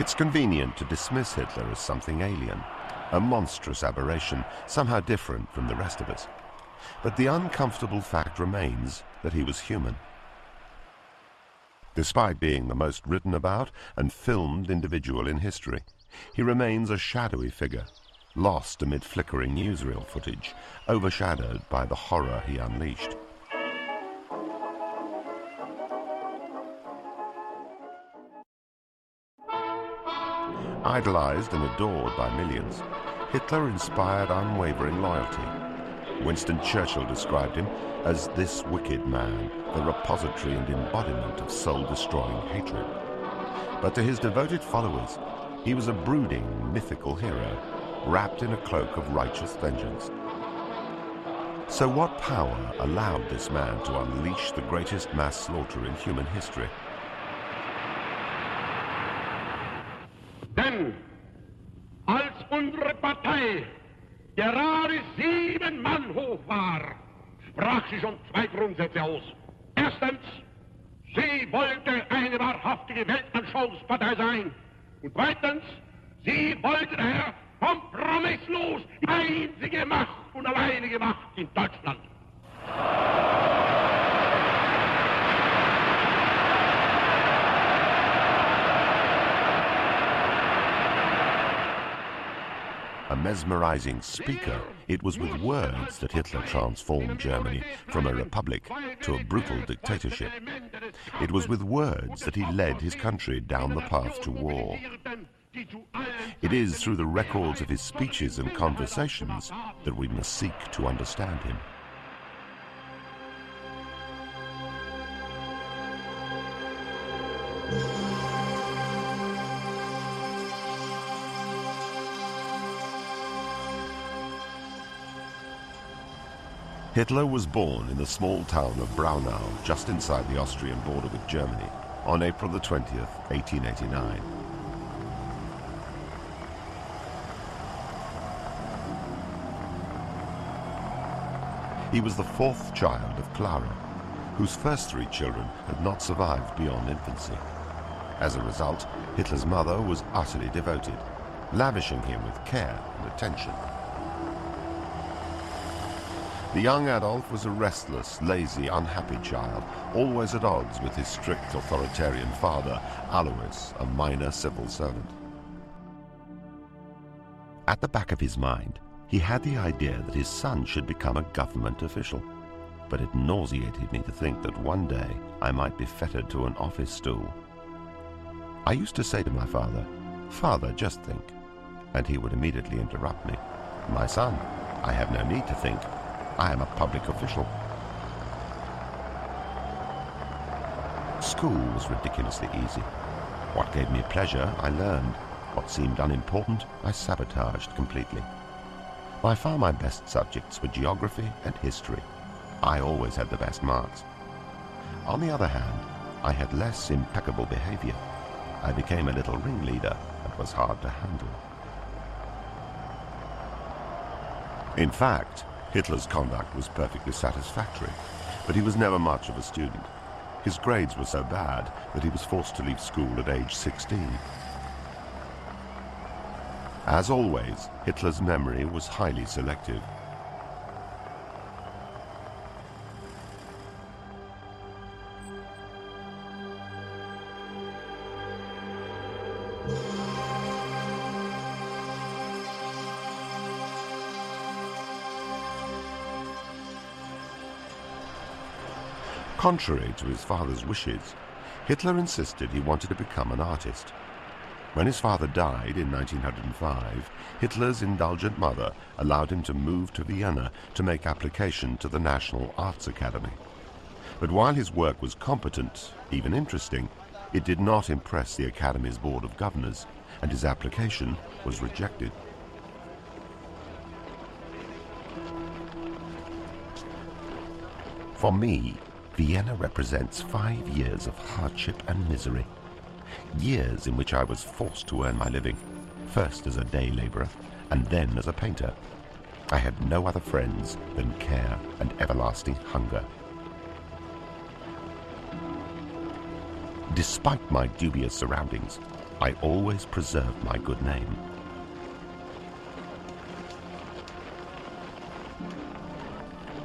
It's convenient to dismiss Hitler as something alien, a monstrous aberration, somehow different from the rest of us. But the uncomfortable fact remains that he was human. Despite being the most written about and filmed individual in history, he remains a shadowy figure, lost amid flickering newsreel footage, overshadowed by the horror he unleashed. Idolized and adored by millions, Hitler inspired unwavering loyalty. Winston Churchill described him as this wicked man, the repository and embodiment of soul-destroying hatred. But to his devoted followers, he was a brooding, mythical hero, wrapped in a cloak of righteous vengeance. So what power allowed this man to unleash the greatest mass slaughter in human history? Denn als unsere Partei gerade 7 Mann hoch war, sprach sie schon 2 Grundsätze aus. Erstens, sie wollte eine wahrhaftige Weltanschauungspartei sein. Und zweitens, sie wollte daher kompromisslos die einzige Macht und alleinige Macht in Deutschland. A mesmerizing speaker, it was with words that Hitler transformed Germany from a republic to a brutal dictatorship. It was with words that he led his country down the path to war. It is through the records of his speeches and conversations that we must seek to understand him. Hitler was born in the small town of Braunau, just inside the Austrian border with Germany, on April the 20th, 1889. He was the 4th child of Clara, whose first 3 children had not survived beyond infancy. As a result, Hitler's mother was utterly devoted, lavishing him with care and attention. The young Adolf was a restless, lazy, unhappy child, always at odds with his strict authoritarian father, Alois, a minor civil servant. At the back of his mind, he had the idea that his son should become a government official, but it nauseated me to think that one day I might be fettered to an office stool. I used to say to my father, "Father, just think," and he would immediately interrupt me. "My son, I have no need to think. I am a public official." School was ridiculously easy. What gave me pleasure, I learned. What seemed unimportant, I sabotaged completely. By far my best subjects were geography and history. I always had the best marks. On the other hand, I had less impeccable behavior. I became a little ringleader and was hard to handle. In fact, Hitler's conduct was perfectly satisfactory, but he was never much of a student. His grades were so bad that he was forced to leave school at age 16. As always, Hitler's memory was highly selective. Contrary to his father's wishes, Hitler insisted he wanted to become an artist. When his father died in 1905, Hitler's indulgent mother allowed him to move to Vienna to make application to the National Arts Academy. But while his work was competent, even interesting, it did not impress the Academy's Board of Governors, and his application was rejected. For me, Vienna represents 5 years of hardship and misery. Years in which I was forced to earn my living, first as a day laborer and then as a painter. I had no other friends than care and everlasting hunger. Despite my dubious surroundings, I always preserved my good name.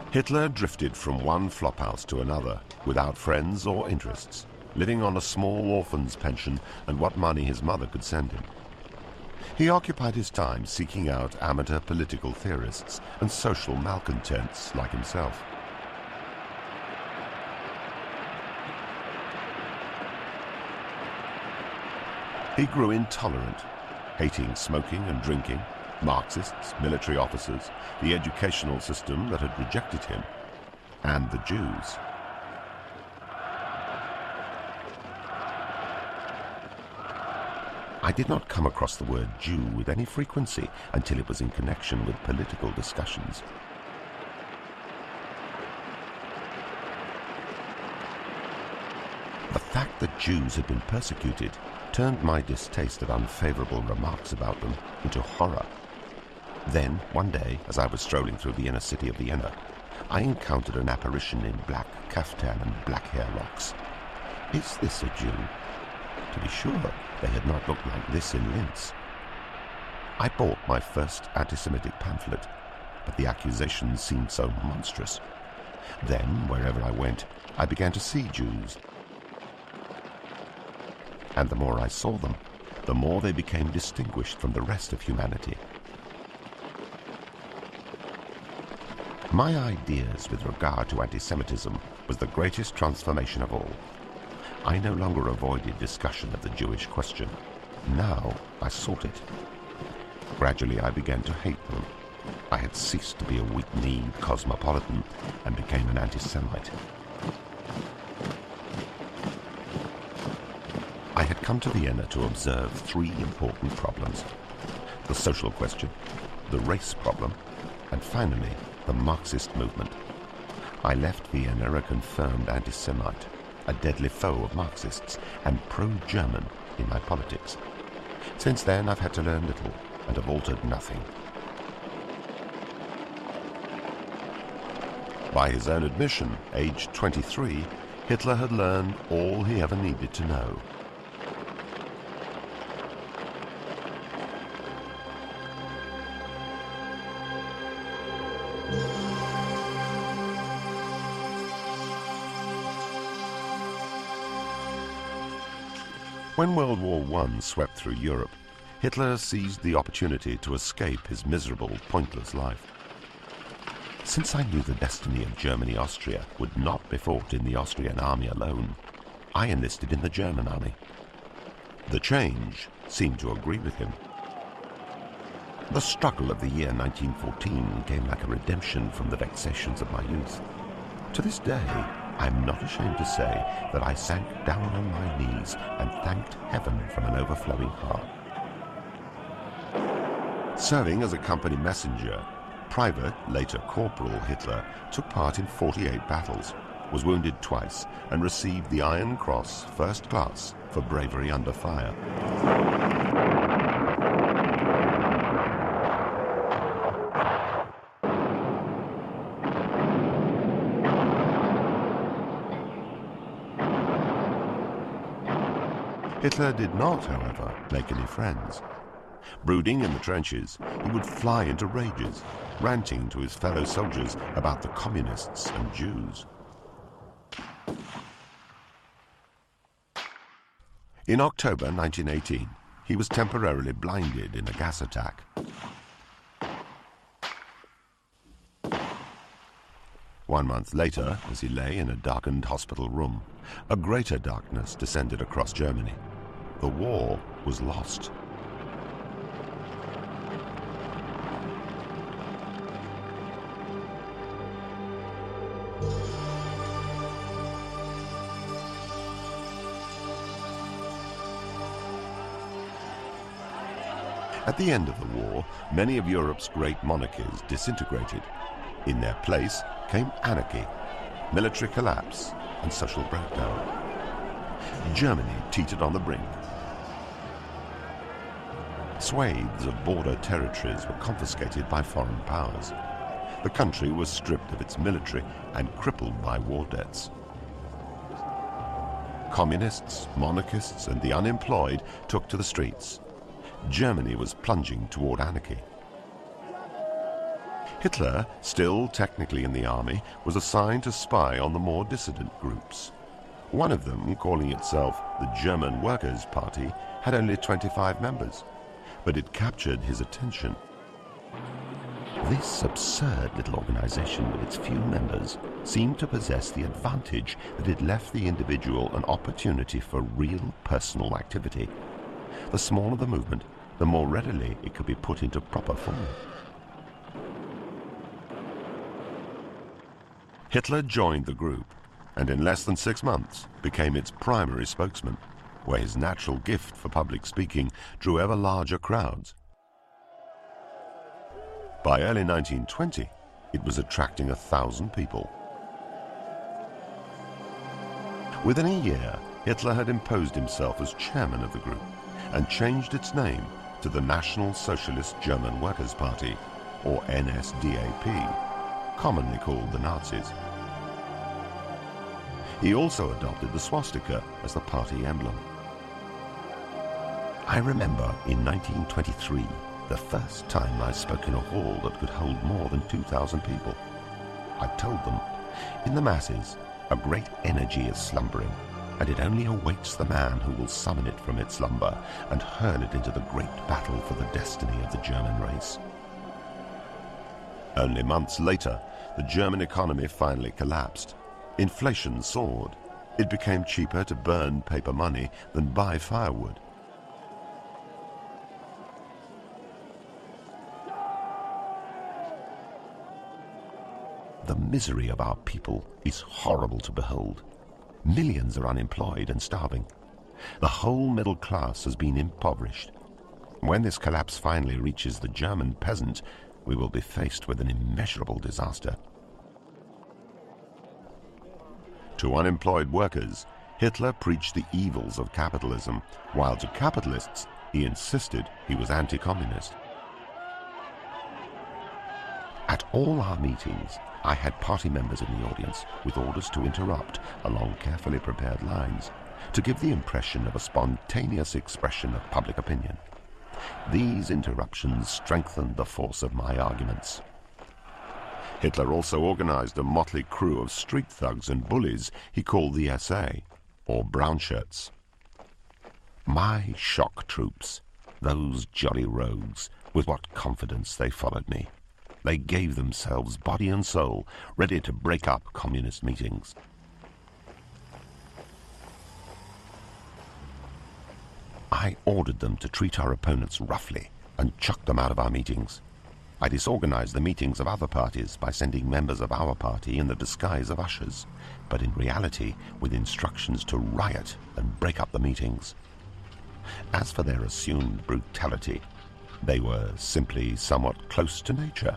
Hitler drifted from one flophouse to another, without friends or interests, living on a small orphan's pension and what money his mother could send him. He occupied his time seeking out amateur political theorists and social malcontents like himself. He grew intolerant, hating smoking and drinking, Marxists, military officers, the educational system that had rejected him, and the Jews. I did not come across the word Jew with any frequency until it was in connection with political discussions. The fact that Jews had been persecuted turned my distaste at unfavorable remarks about them into horror. Then, one day, as I was strolling through the inner city of Vienna, I encountered an apparition in black kaftan and black hair locks. Is this a Jew? To be sure, they had not looked like this in Linz. I bought my first anti-Semitic pamphlet, but the accusations seemed so monstrous. Then, wherever I went, I began to see Jews. And the more I saw them, the more they became distinguished from the rest of humanity. My ideas with regard to anti-Semitism was the greatest transformation of all. I no longer avoided discussion of the Jewish question. Now I sought it. Gradually I began to hate them. I had ceased to be a weak-kneed cosmopolitan and became an anti-Semite. I had come to Vienna to observe three important problems: the social question, the race problem, and finally, the Marxist movement. I left Vienna a confirmed anti-Semite, a deadly foe of Marxists, and pro-German in my politics. Since then, I've had to learn little and have altered nothing. By his own admission, aged 23, Hitler had learned all he ever needed to know. When World War I swept through Europe, Hitler seized the opportunity to escape his miserable, pointless life. Since I knew the destiny of Germany-Austria would not be fought in the Austrian army alone, I enlisted in the German army. The change seemed to agree with him. The struggle of the year 1914 came like a redemption from the vexations of my youth. To this day, I'm not ashamed to say that I sank down on my knees and thanked heaven from an overflowing heart. Serving as a company messenger, Private, later Corporal Hitler, took part in 48 battles, was wounded twice, and received the Iron Cross First Class for bravery under fire. Hitler did not, however, make any friends. Brooding in the trenches, he would fly into rages, ranting to his fellow soldiers about the communists and Jews. In October 1918, he was temporarily blinded in a gas attack. One month later, as he lay in a darkened hospital room, a greater darkness descended across Germany. The war was lost. At the end of the war, many of Europe's great monarchies disintegrated. In their place came anarchy, military collapse, and social breakdown. Germany teetered on the brink. Swathes of border territories were confiscated by foreign powers. The country was stripped of its military and crippled by war debts. Communists, monarchists, and the unemployed took to the streets. Germany was plunging toward anarchy. Hitler, still technically in the army, was assigned to spy on the more dissident groups. One of them, calling itself the German Workers' Party, had only 25 members, but it captured his attention. This absurd little organization with its few members seemed to possess the advantage that it left the individual an opportunity for real personal activity. The smaller the movement, the more readily it could be put into proper form. Hitler joined the group, and in less than 6 months became its primary spokesman, where his natural gift for public speaking drew ever larger crowds. By early 1920, it was attracting 1,000 people. Within a year, Hitler had imposed himself as chairman of the group and changed its name to the National Socialist German Workers' Party, or NSDAP, commonly called the Nazis. He also adopted the swastika as the party emblem. I remember in 1923, the first time I spoke in a hall that could hold more than 2,000 people. I told them, in the masses, a great energy is slumbering, and it only awaits the man who will summon it from its slumber and hurl it into the great battle for the destiny of the German race. Only months later, the German economy finally collapsed. Inflation soared. It became cheaper to burn paper money than buy firewood. The misery of our people is horrible to behold. Millions are unemployed and starving. The whole middle class has been impoverished. When this collapse finally reaches the German peasant, we will be faced with an immeasurable disaster. To unemployed workers, Hitler preached the evils of capitalism, while to capitalists, he insisted he was anti-communist. At all our meetings, I had party members in the audience with orders to interrupt along carefully prepared lines to give the impression of a spontaneous expression of public opinion. These interruptions strengthened the force of my arguments. Hitler also organized a motley crew of street thugs and bullies he called the SA, or brown shirts. My shock troops, those jolly rogues, with what confidence they followed me. They gave themselves body and soul, ready to break up communist meetings. I ordered them to treat our opponents roughly and chuck them out of our meetings. I disorganized the meetings of other parties by sending members of our party in the disguise of ushers, but in reality with instructions to riot and break up the meetings. As for their assumed brutality, they were simply somewhat close to nature.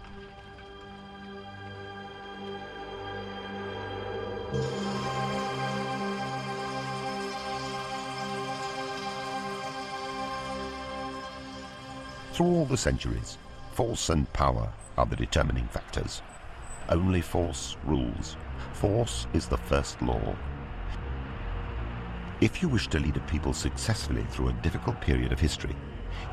Through all the centuries, force and power are the determining factors. Only force rules. Force is the first law. If you wish to lead a people successfully through a difficult period of history,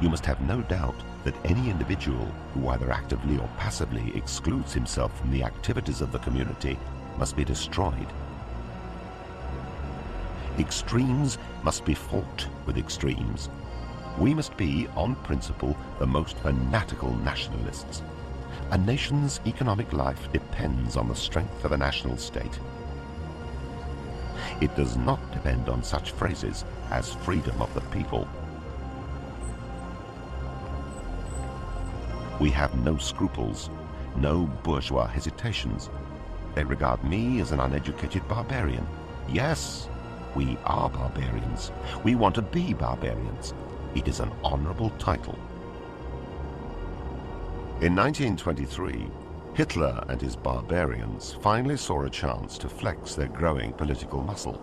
you must have no doubt that any individual who either actively or passively excludes himself from the activities of the community must be destroyed. Extremes must be fought with extremes. We must be, on principle, the most fanatical nationalists. A nation's economic life depends on the strength of a national state. It does not depend on such phrases as freedom of the people. We have no scruples, no bourgeois hesitations. They regard me as an uneducated barbarian. Yes, we are barbarians. We want to be barbarians. It is an honorable title. In 1923, Hitler and his barbarians finally saw a chance to flex their growing political muscle.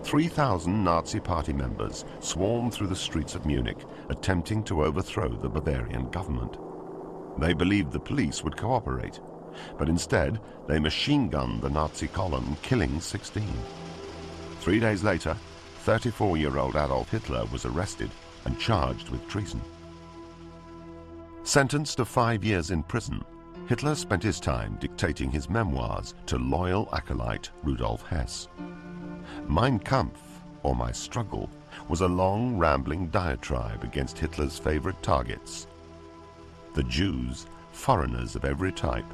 3,000 Nazi party members swarmed through the streets of Munich, attempting to overthrow the Bavarian government. They believed the police would cooperate, but instead they machine-gunned the Nazi column, killing 16. 3 days later, 34-year-old Adolf Hitler was arrested and charged with treason. Sentenced to 5 years in prison, Hitler spent his time dictating his memoirs to loyal acolyte Rudolf Hess. Mein Kampf, or My Struggle, was a long, rambling diatribe against Hitler's favorite targets: the Jews, foreigners of every type,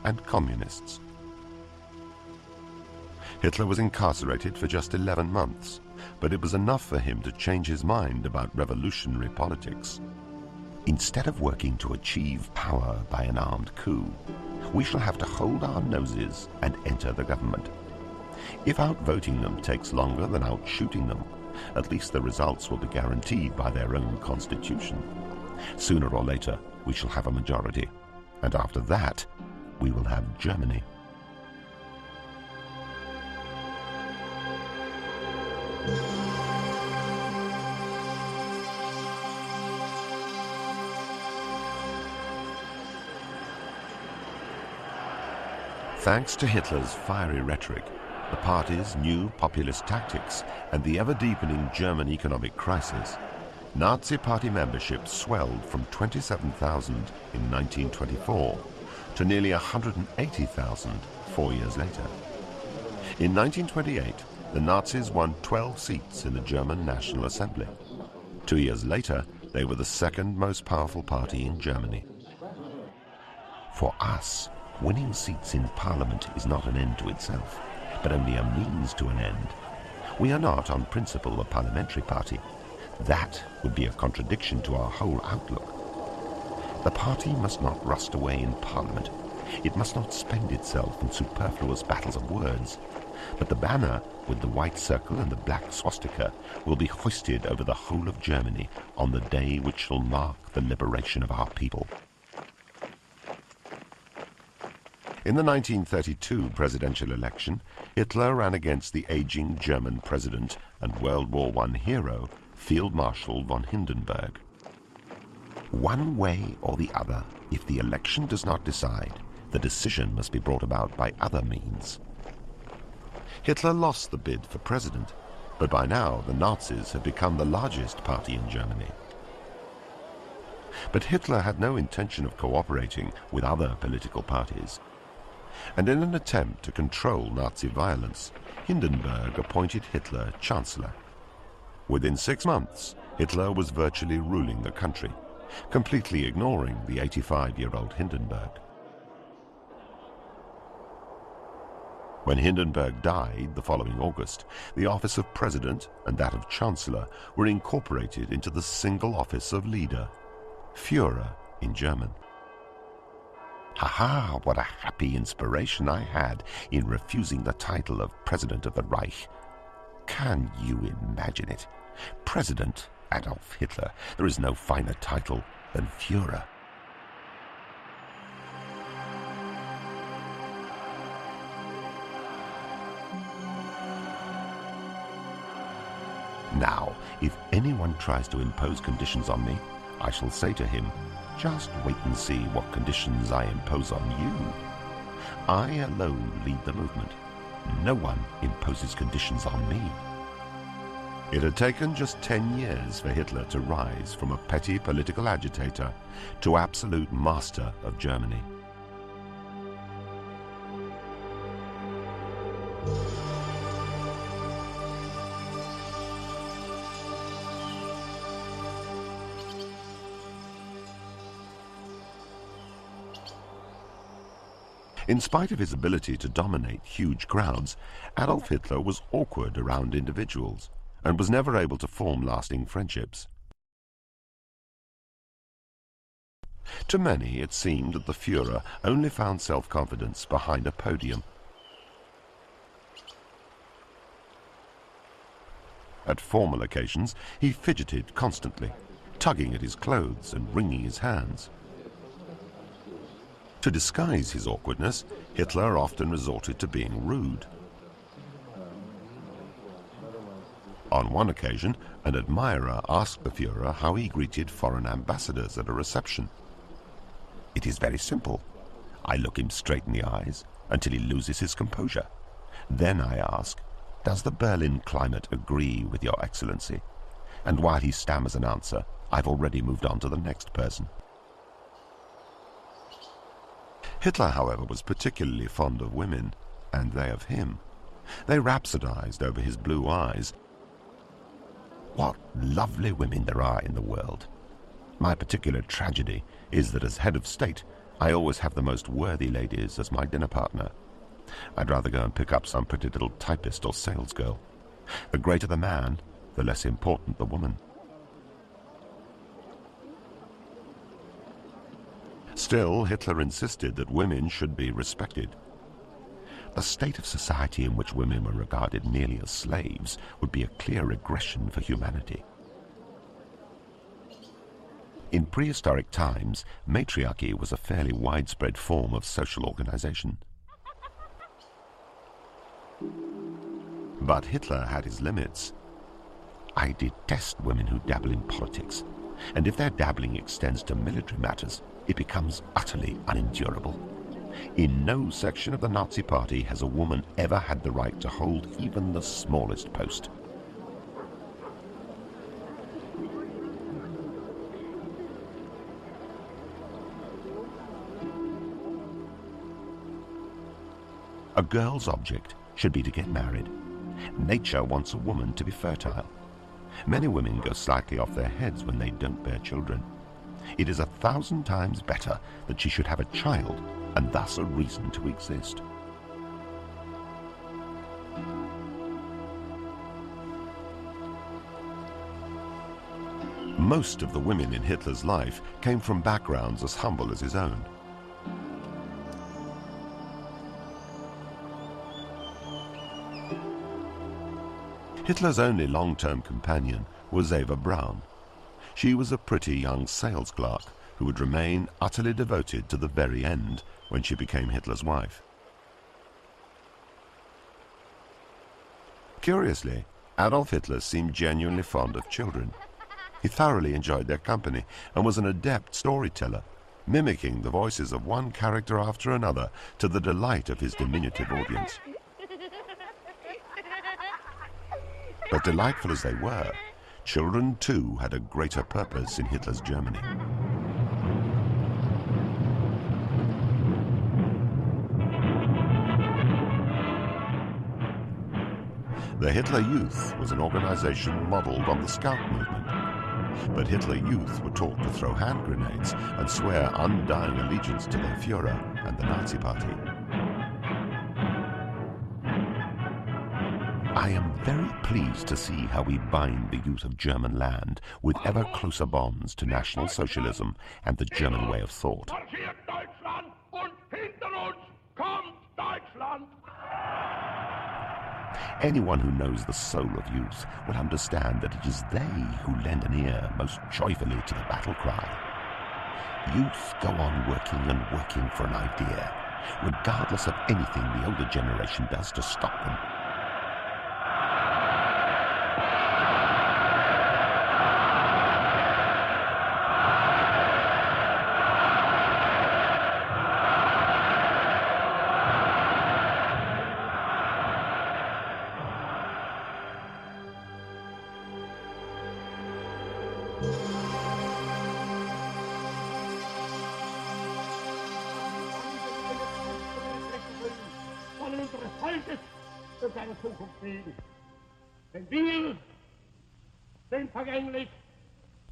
and communists. Hitler was incarcerated for just 11 months, but it was enough for him to change his mind about revolutionary politics. Instead of working to achieve power by an armed coup, we shall have to hold our noses and enter the government. If outvoting them takes longer than outshooting them, at least the results will be guaranteed by their own constitution. Sooner or later, we shall have a majority, and after that, we will have Germany. Thanks to Hitler's fiery rhetoric, the party's new populist tactics, and the ever-deepening German economic crisis, Nazi Party membership swelled from 27,000 in 1924 to nearly 180,000 4 years later. In 1928, the Nazis won 12 seats in the German National Assembly. 2 years later, they were the second most powerful party in Germany. For us, winning seats in Parliament is not an end to itself, but only a means to an end. We are not, on principle, a parliamentary party. That would be a contradiction to our whole outlook. The party must not rust away in Parliament. It must not spend itself in superfluous battles of words. But the banner, with the white circle and the black swastika, will be hoisted over the whole of Germany on the day which shall mark the liberation of our people. In the 1932 presidential election, Hitler ran against the aging German president and World War I hero, Field Marshal von Hindenburg. One way or the other, if the election does not decide, the decision must be brought about by other means. Hitler lost the bid for president, but by now the Nazis had become the largest party in Germany. But Hitler had no intention of cooperating with other political parties. And in an attempt to control Nazi violence, Hindenburg appointed Hitler Chancellor. Within 6 months, Hitler was virtually ruling the country, completely ignoring the 85-year-old Hindenburg. When Hindenburg died the following August, the office of President and that of Chancellor were incorporated into the single office of leader, Führer in German. Ha-ha, what a happy inspiration I had in refusing the title of President of the Reich. Can you imagine it? President Adolf Hitler. There is no finer title than Führer. Now, if anyone tries to impose conditions on me, I shall say to him, just wait and see what conditions I impose on you. I alone lead the movement. No one imposes conditions on me. It had taken just 10 years for Hitler to rise from a petty political agitator to absolute master of Germany. In spite of his ability to dominate huge crowds, Adolf Hitler was awkward around individuals and was never able to form lasting friendships. To many, it seemed that the Führer only found self-confidence behind a podium. At formal occasions, he fidgeted constantly, tugging at his clothes and wringing his hands. To disguise his awkwardness, Hitler often resorted to being rude. On one occasion, an admirer asked the Führer how he greeted foreign ambassadors at a reception. "It is very simple. I look him straight in the eyes until he loses his composure. Then I ask, Does the Berlin climate agree with your excellency? And while he stammers an answer, I've already moved on to the next person. Hitler, however, was particularly fond of women, and they of him. They rhapsodized over his blue eyes. What lovely women there are in the world. My particular tragedy is that as head of state, I always have the most worthy ladies as my dinner partner. I'd rather go and pick up some pretty little typist or salesgirl. The greater the man, the less important the woman. Still, Hitler insisted that women should be respected. The state of society in which women were regarded merely as slaves would be a clear regression for humanity. In prehistoric times, matriarchy was a fairly widespread form of social organization. But Hitler had his limits. I detest women who dabble in politics, and if their dabbling extends to military matters, it becomes utterly unendurable. In no section of the Nazi Party has a woman ever had the right to hold even the smallest post. A girl's object should be to get married. Nature wants a woman to be fertile. Many women go slightly off their heads when they don't bear children. It is 1,000 times better that she should have a child, and thus a reason to exist. Most of the women in Hitler's life came from backgrounds as humble as his own. Hitler's only long-term companion was Eva Braun. She was a pretty young sales clerk who would remain utterly devoted to the very end when she became Hitler's wife. Curiously, Adolf Hitler seemed genuinely fond of children. He thoroughly enjoyed their company and was an adept storyteller, mimicking the voices of one character after another to the delight of his diminutive audience. But delightful as they were, children too had a greater purpose in Hitler's Germany. The Hitler Youth was an organization modeled on the Scout movement. But Hitler Youth were taught to throw hand grenades and swear undying allegiance to their Führer and the Nazi Party. I am very pleased to see how we bind the youth of German land with ever closer bonds to National Socialism and the German way of thought. Anyone who knows the soul of youth will understand that it is they who lend an ear most joyfully to the battle cry. Youth go on working and working for an idea, regardless of anything the older generation does to stop them.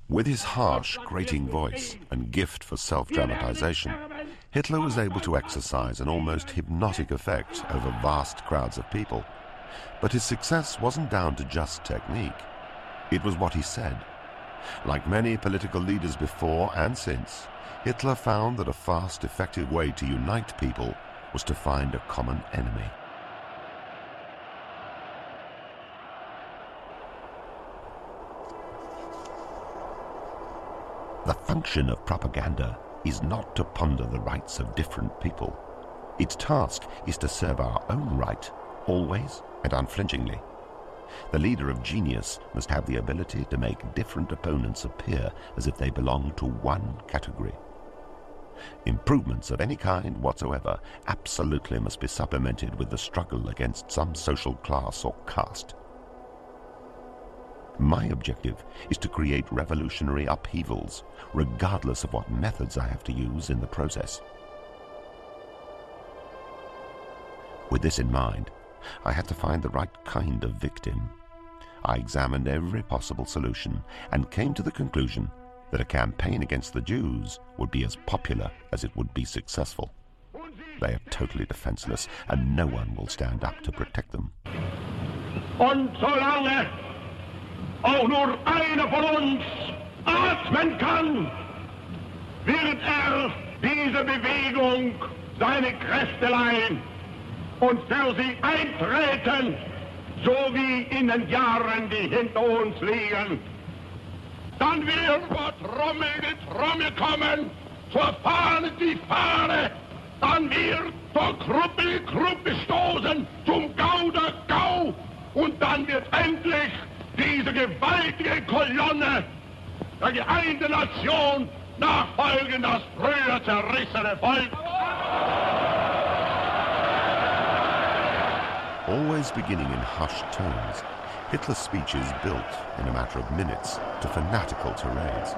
With his harsh, grating voice and gift for self-dramatization, Hitler was able to exercise an almost hypnotic effect over vast crowds of people. But his success wasn't down to just technique. It was what he said. Like many political leaders before and since, Hitler found that a fast, effective way to unite people was to find a common enemy. The function of propaganda is not to ponder the rights of different people. Its task is to serve our own right, always and unflinchingly. The leader of genius must have the ability to make different opponents appear as if they belong to one category. Improvements of any kind whatsoever absolutely must be supplemented with the struggle against some social class or caste. My objective is to create revolutionary upheavals, regardless of what methods I have to use in the process. With this in mind, I had to find the right kind of victim. I examined every possible solution and came to the conclusion that a campaign against the Jews would be as popular as it would be successful. They are totally defenseless, and no one will stand up to protect them. Und solange auch nur einer von uns atmen kann, wird diese Bewegung seine Kräfte leihen und für sie eintreten, so wie in den Jahren, die hinter uns liegen. Dann wird vor Trommel die Trommel kommen, zur Fahne die Fahne, dann wird zur Gruppe die Gruppe stoßen, zum Gau der Gau, und dann wird endlich diese gewaltige Kolonne der geeinten Nation nachfolgen, das früher zerrissene Volk. Always beginning in hushed tones, Hitler's speeches built, in a matter of minutes, to fanatical tirades.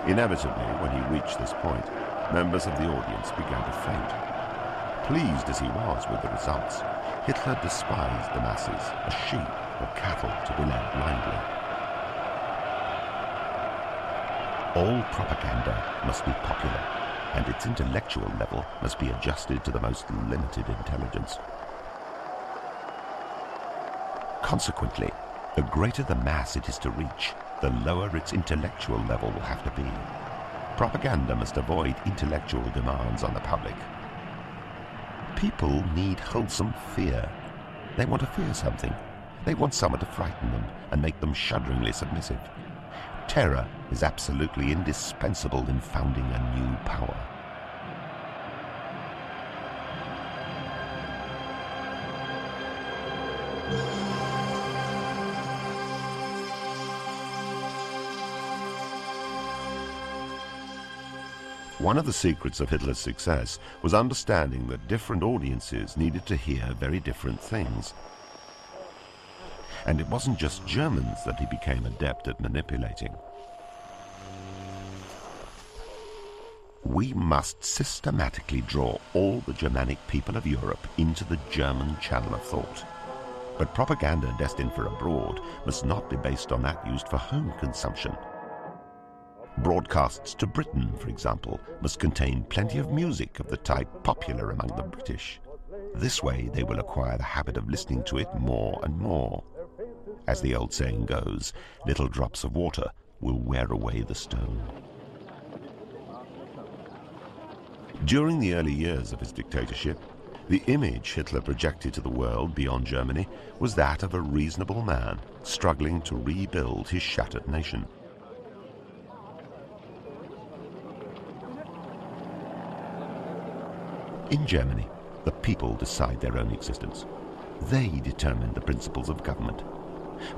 Inevitably, when he reached this point, members of the audience began to faint. Pleased as he was with the results, Hitler despised the masses as sheep or cattle to be led blindly. All propaganda must be popular, and its intellectual level must be adjusted to the most limited intelligence. Consequently, the greater the mass it is to reach, the lower its intellectual level will have to be. Propaganda must avoid intellectual demands on the public. People need wholesome fear. They want to fear something. They want someone to frighten them and make them shudderingly submissive. Terror is absolutely indispensable in founding a new power. One of the secrets of Hitler's success was understanding that different audiences needed to hear very different things. And it wasn't just Germans that he became adept at manipulating. We must systematically draw all the Germanic people of Europe into the German channel of thought. But propaganda destined for abroad must not be based on that used for home consumption. Broadcasts to Britain, for example, must contain plenty of music of the type popular among the British. This way they will acquire the habit of listening to it more and more. As the old saying goes, little drops of water will wear away the stone. During the early years of his dictatorship, the image Hitler projected to the world beyond Germany was that of a reasonable man struggling to rebuild his shattered nation. In Germany, the people decide their own existence. They determine the principles of government.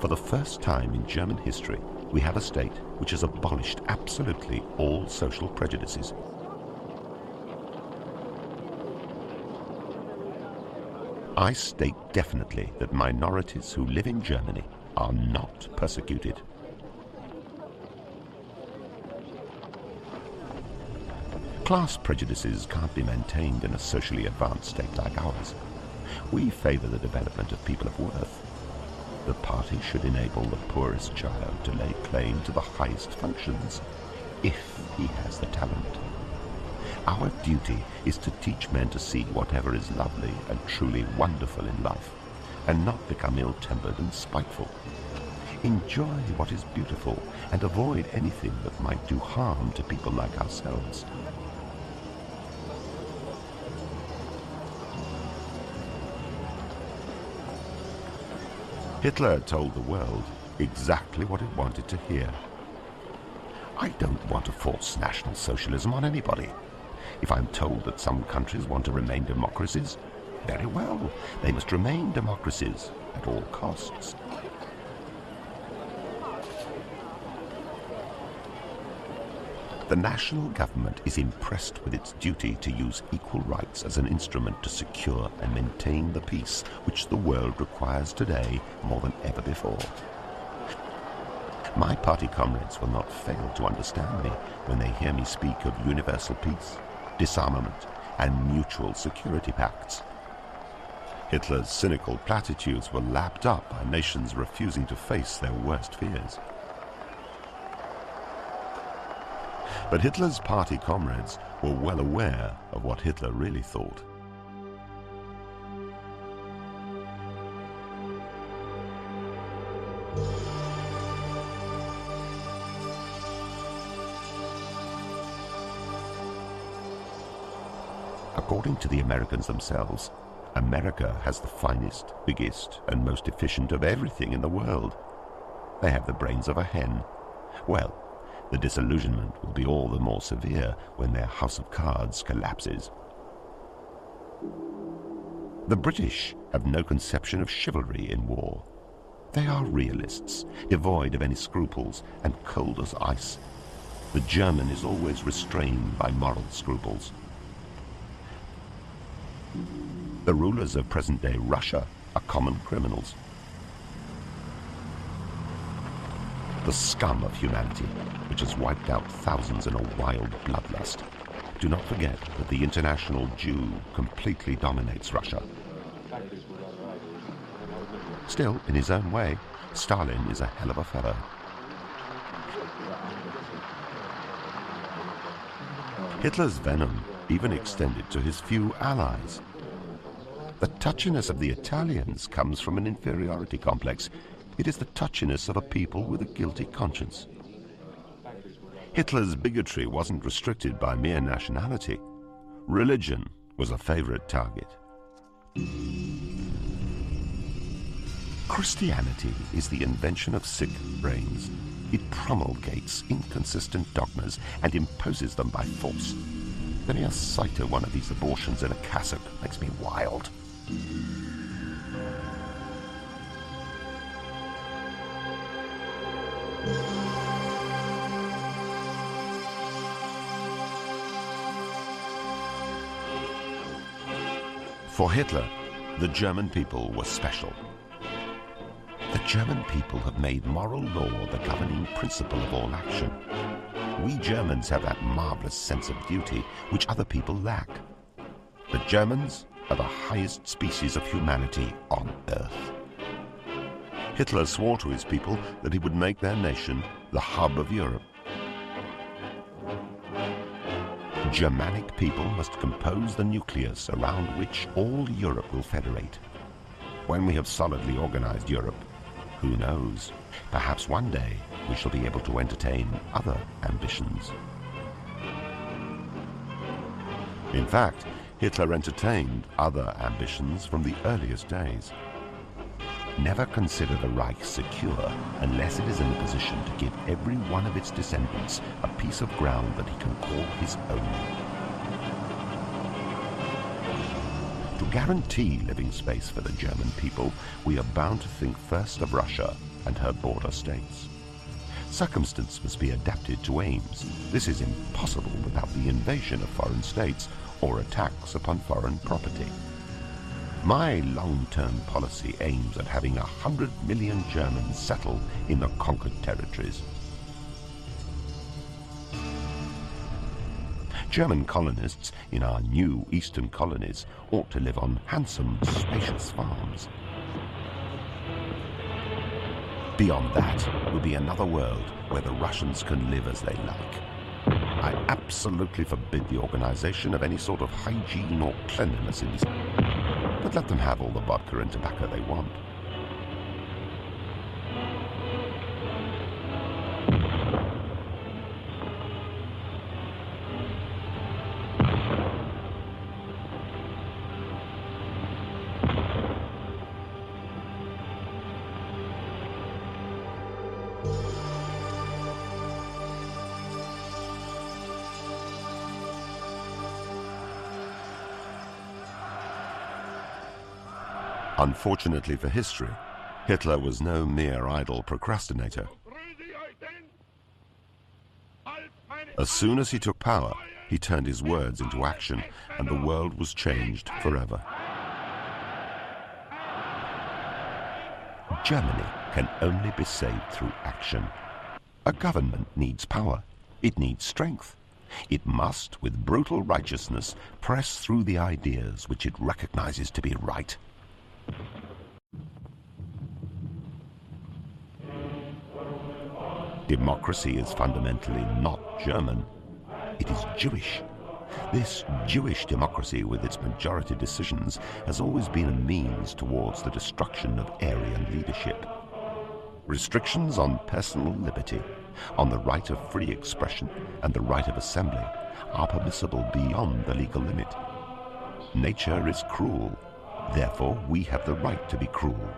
For the first time in German history, we have a state which has abolished absolutely all social prejudices. I state definitely that minorities who live in Germany are not persecuted. Class prejudices can't be maintained in a socially advanced state like ours. We favor the development of people of worth. The party should enable the poorest child to lay claim to the highest functions, if he has the talent. Our duty is to teach men to see whatever is lovely and truly wonderful in life, and not become ill-tempered and spiteful. Enjoy what is beautiful and avoid anything that might do harm to people like ourselves. Hitler told the world exactly what it wanted to hear. I don't want to force National Socialism on anybody. If I'm told that some countries want to remain democracies, very well, they must remain democracies at all costs. The national government is impressed with its duty to use equal rights as an instrument to secure and maintain the peace which the world requires today more than ever before. My party comrades will not fail to understand me when they hear me speak of universal peace, disarmament, and mutual security pacts. Hitler's cynical platitudes were lapped up by nations refusing to face their worst fears. But Hitler's party comrades were well aware of what Hitler really thought. According to the Americans themselves, America has the finest, biggest, and most efficient of everything in the world. They have the brains of a hen. Well, the disillusionment will be all the more severe when their house of cards collapses. The British have no conception of chivalry in war. They are realists, devoid of any scruples and cold as ice. The German is always restrained by moral scruples. The rulers of present-day Russia are common criminals. The scum of humanity, which has wiped out thousands in a wild bloodlust. Do not forget that the international Jew completely dominates Russia. Still, in his own way, Stalin is a hell of a fellow. Hitler's venom even extended to his few allies. The touchiness of the Italians comes from an inferiority complex. It is the touchiness of a people with a guilty conscience. Hitler's bigotry wasn't restricted by mere nationality. Religion was a favorite target. Christianity is the invention of sick brains. It promulgates inconsistent dogmas and imposes them by force. The mere sight of one of these abortions in a cassock makes me wild. For Hitler, the German people were special. The German people have made moral law the governing principle of all action. We Germans have that marvelous sense of duty which other people lack. The Germans are the highest species of humanity on earth. Hitler swore to his people that he would make their nation the hub of Europe. Germanic people must compose the nucleus around which all Europe will federate. When we have solidly organized Europe, who knows, perhaps one day we shall be able to entertain other ambitions. In fact, Hitler entertained other ambitions from the earliest days. Never consider the Reich secure unless it is in a position to give every one of its descendants a piece of ground that he can call his own. To guarantee living space for the German people, we are bound to think first of Russia and her border states. Circumstance must be adapted to aims. This is impossible without the invasion of foreign states or attacks upon foreign property. My long-term policy aims at having 100 million Germans settle in the conquered territories. German colonists in our new eastern colonies ought to live on handsome, spacious farms. Beyond that will be another world where the Russians can live as they like. I absolutely forbid the organization of any sort of hygiene or cleanliness in these, but let them have all the vodka and tobacco they want. Unfortunately for history, Hitler was no mere idle procrastinator. Als meine As soon as he took power, he turned his words into action, and the world was changed forever. Germany can only be saved through action. A government needs power. It needs strength. It must, with brutal righteousness, press through the ideas which it recognizes to be right. Democracy is fundamentally not German. It is Jewish. This Jewish democracy, with its majority decisions, has always been a means towards the destruction of Aryan leadership. Restrictions on personal liberty, on the right of free expression and the right of assembly are permissible beyond the legal limit. Nature is cruel. Therefore, we have the right to be cruel.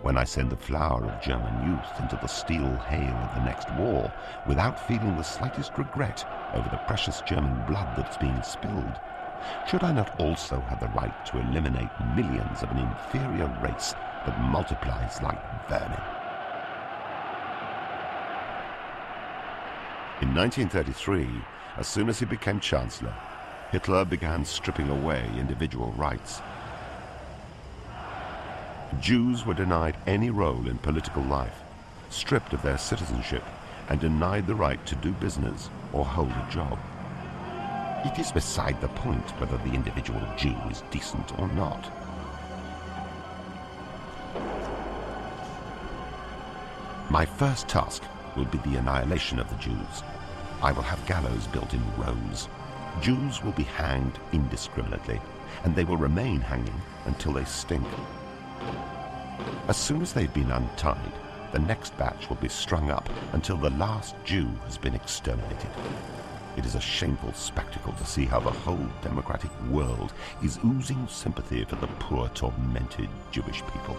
When I send the flower of German youth into the steel hail of the next war without feeling the slightest regret over the precious German blood that's being spilled, should I not also have the right to eliminate millions of an inferior race that multiplies like vermin? In 1933, as soon as he became Chancellor, Hitler began stripping away individual rights. Jews were denied any role in political life, stripped of their citizenship, and denied the right to do business or hold a job. It is beside the point whether the individual Jew is decent or not. My first task will be the annihilation of the Jews. I will have gallows built in rows. Jews will be hanged indiscriminately, and they will remain hanging until they stink. As soon as they've been untied, the next batch will be strung up until the last Jew has been exterminated. It is a shameful spectacle to see how the whole democratic world is oozing sympathy for the poor, tormented Jewish people.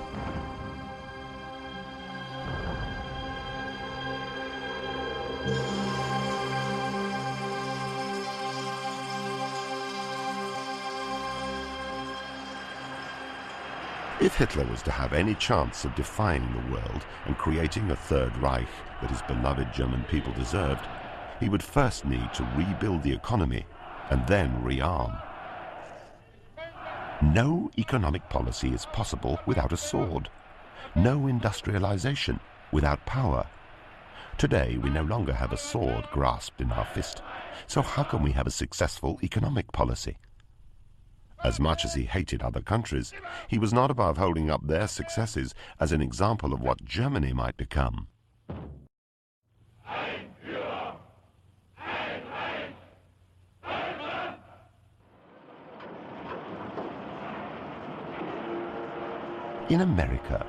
If Hitler was to have any chance of defying the world and creating a Third Reich that his beloved German people deserved, he would first need to rebuild the economy and then rearm. No economic policy is possible without a sword. No industrialization without power. Today we no longer have a sword grasped in our fist, so how can we have a successful economic policy? As much as he hated other countries, he was not above holding up their successes as an example of what Germany might become. In America,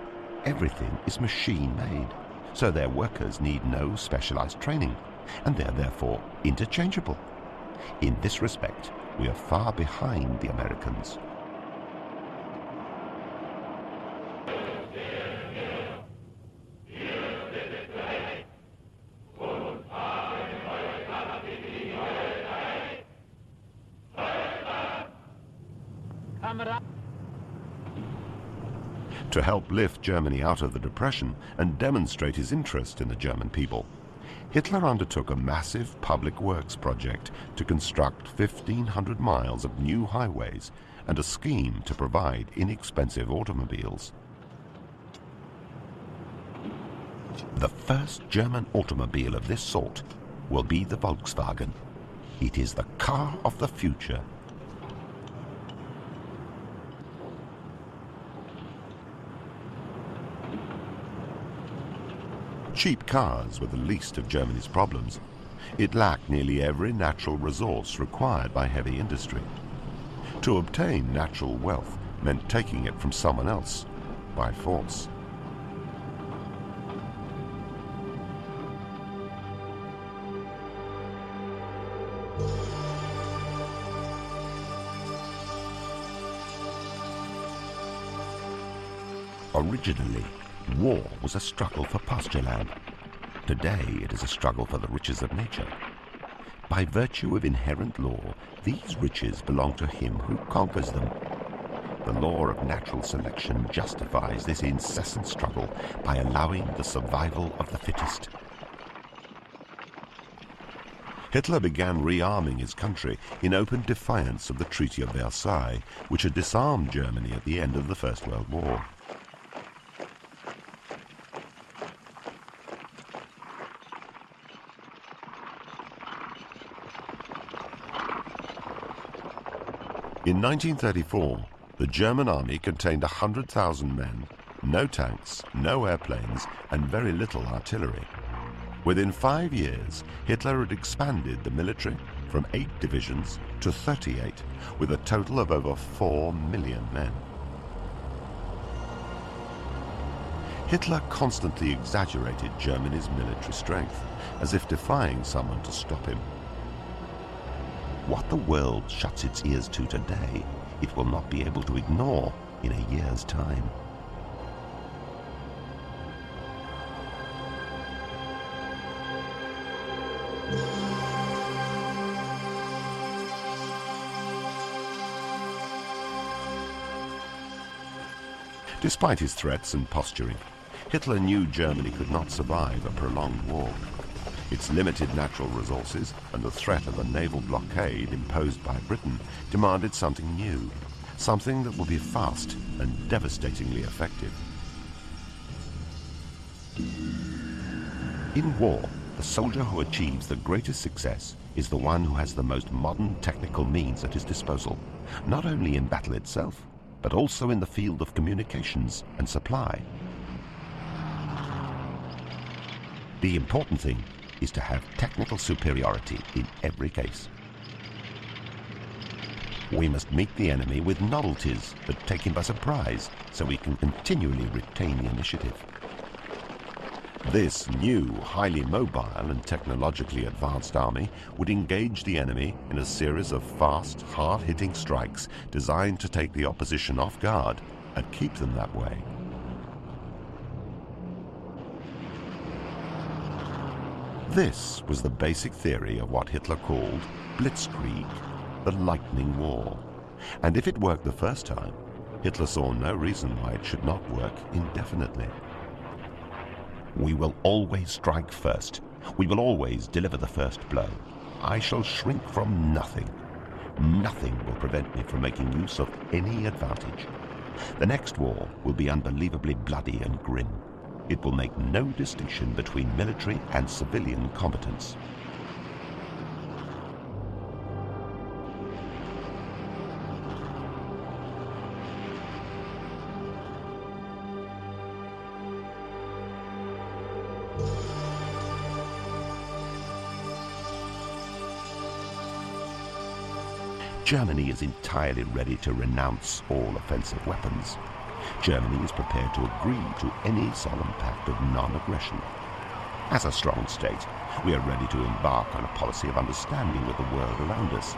everything is machine-made, so their workers need no specialized training, and they're therefore interchangeable. In this respect, we are far behind the Americans. To help lift Germany out of the Depression and demonstrate his interest in the German people, Hitler undertook a massive public works project to construct 1,500 miles of new highways and a scheme to provide inexpensive automobiles. The first German automobile of this sort will be the Volkswagen. It is the car of the future. Cheap cars were the least of Germany's problems. It lacked nearly every natural resource required by heavy industry. To obtain natural wealth meant taking it from someone else by force. Originally, war was a struggle for pasture land. Today, it is a struggle for the riches of nature. By virtue of inherent law, these riches belong to him who conquers them. The law of natural selection justifies this incessant struggle by allowing the survival of the fittest. Hitler began rearming his country in open defiance of the Treaty of Versailles, which had disarmed Germany at the end of the First World War. In 1934, the German army contained 100,000 men, no tanks, no airplanes, and very little artillery. Within 5 years, Hitler had expanded the military from 8 divisions to 38, with a total of over 4 million men. Hitler constantly exaggerated Germany's military strength, as if defying someone to stop him. What the world shuts its ears to today, it will not be able to ignore in a year's time. Despite his threats and posturing, Hitler knew Germany could not survive a prolonged war. Its limited natural resources and the threat of a naval blockade imposed by Britain demanded something new, something that would be fast and devastatingly effective. In war, the soldier who achieves the greatest success is the one who has the most modern technical means at his disposal, not only in battle itself, but also in the field of communications and supply. The important thing is to have technical superiority in every case. We must meet the enemy with novelties that take him by surprise, so we can continually retain the initiative. This new, highly mobile and technologically advanced army would engage the enemy in a series of fast, hard-hitting strikes designed to take the opposition off guard and keep them that way. This was the basic theory of what Hitler called Blitzkrieg, the lightning war. And if it worked the first time, Hitler saw no reason why it should not work indefinitely. We will always strike first. We will always deliver the first blow. I shall shrink from nothing. Nothing will prevent me from making use of any advantage. The next war will be unbelievably bloody and grim. It will make no distinction between military and civilian combatants. Germany is entirely ready to renounce all offensive weapons. Germany is prepared to agree to any solemn pact of non-aggression. As a strong state, we are ready to embark on a policy of understanding with the world around us.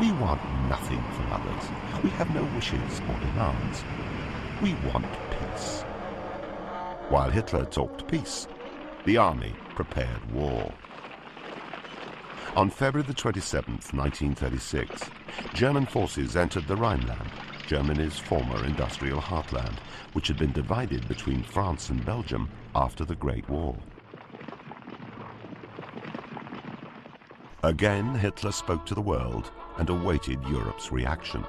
We want nothing from others. We have no wishes or demands. We want peace. While Hitler talked peace, the army prepared war. On February the 27th, 1936, German forces entered the Rhineland, Germany's former industrial heartland, which had been divided between France and Belgium after the Great War. Again, Hitler spoke to the world and awaited Europe's reaction.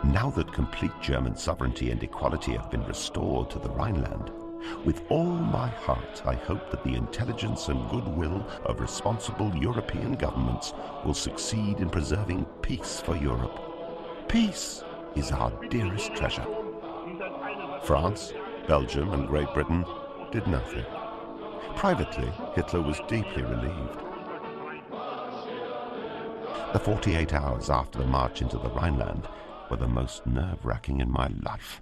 Now that complete German sovereignty and equality have been restored to the Rhineland, with all my heart I hope that the intelligence and goodwill of responsible European governments will succeed in preserving peace for Europe. Peace is our dearest treasure. France, Belgium, and Great Britain did nothing. Privately, Hitler was deeply relieved. The 48 hours after the march into the Rhineland were the most nerve-wracking in my life.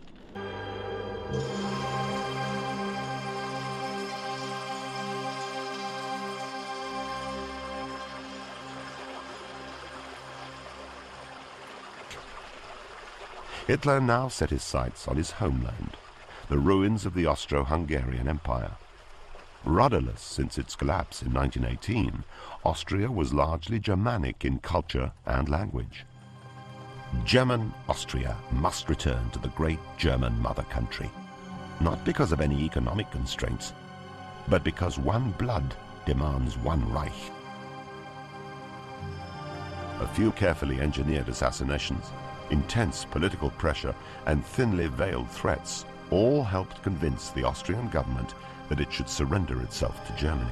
Hitler now set his sights on his homeland, the ruins of the Austro-Hungarian Empire. Rudderless since its collapse in 1918, Austria was largely Germanic in culture and language. German Austria must return to the great German mother country, not because of any economic constraints, but because one blood demands one Reich. A few carefully engineered assassinations, intense political pressure, and thinly veiled threats all helped convince the Austrian government that it should surrender itself to Germany.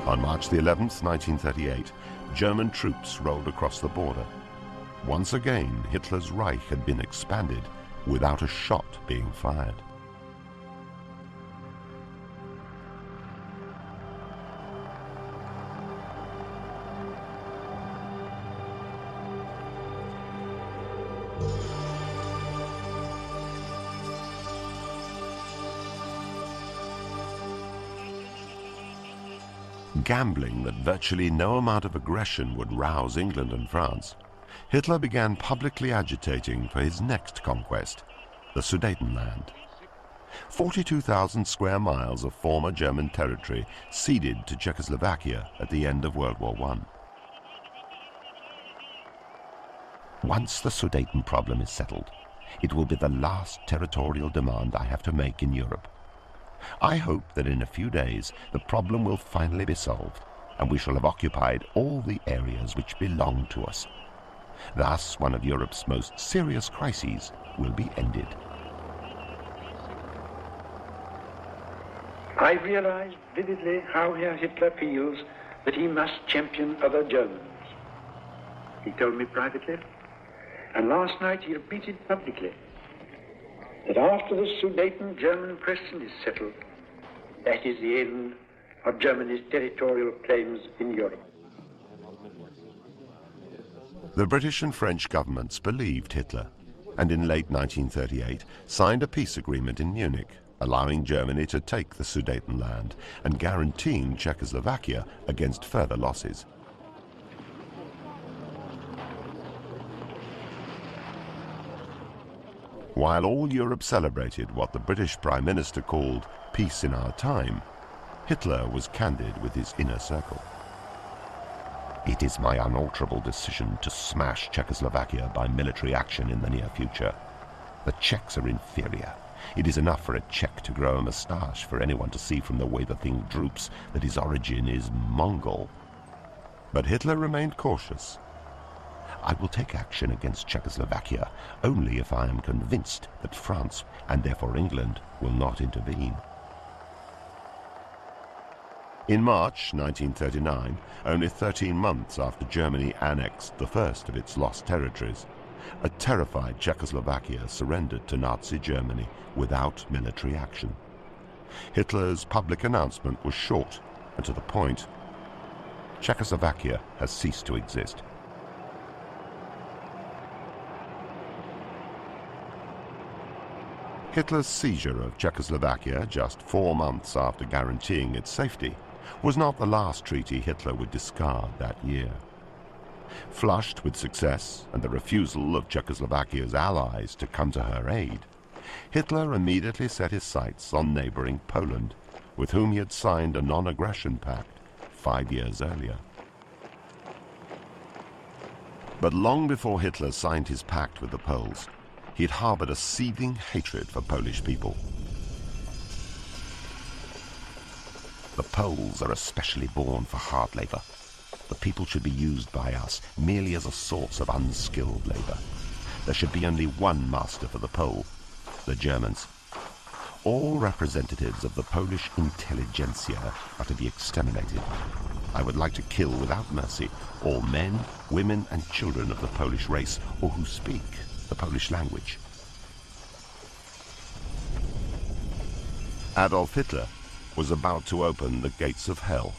On March the 11th, 1938, German troops rolled across the border. Once again, Hitler's Reich had been expanded without a shot being fired. Gambling that virtually no amount of aggression would rouse England and France, Hitler began publicly agitating for his next conquest, the Sudetenland. 42,000 square miles of former German territory ceded to Czechoslovakia at the end of World War I. Once the Sudeten problem is settled, it will be the last territorial demand I have to make in Europe. I hope that in a few days the problem will finally be solved, and we shall have occupied all the areas which belong to us. Thus, one of Europe's most serious crises will be ended. I realized vividly how Herr Hitler feels that he must champion other Germans. He told me privately, and last night he repeated publicly, that after the Sudeten German question is settled, that is the end of Germany's territorial claims in Europe. The British and French governments believed Hitler, and in late 1938 signed a peace agreement in Munich, allowing Germany to take the Sudetenland and guaranteeing Czechoslovakia against further losses. While all Europe celebrated what the British Prime Minister called peace in our time, Hitler was candid with his inner circle. It is my unalterable decision to smash Czechoslovakia by military action in the near future. The Czechs are inferior. It is enough for a Czech to grow a moustache for anyone to see from the way the thing droops that his origin is Mongol. But Hitler remained cautious. I will take action against Czechoslovakia only if I am convinced that France, and therefore England, will not intervene. In March 1939, only 13 months after Germany annexed the first of its lost territories, a terrified Czechoslovakia surrendered to Nazi Germany without military action. Hitler's public announcement was short and to the point. Czechoslovakia has ceased to exist. Hitler's seizure of Czechoslovakia just 4 months after guaranteeing its safety was not the last treaty Hitler would discard that year. Flushed with success and the refusal of Czechoslovakia's allies to come to her aid, Hitler immediately set his sights on neighboring Poland, with whom he had signed a non-aggression pact 5 years earlier. But long before Hitler signed his pact with the Poles, he had harbored a seething hatred for Polish people. The Poles are especially born for hard labor. The people should be used by us merely as a source of unskilled labor. There should be only one master for the Pole, the Germans. All representatives of the Polish intelligentsia are to be exterminated. I would like to kill without mercy all men, women and children of the Polish race or who speak the Polish language. Adolf Hitler was about to open the gates of hell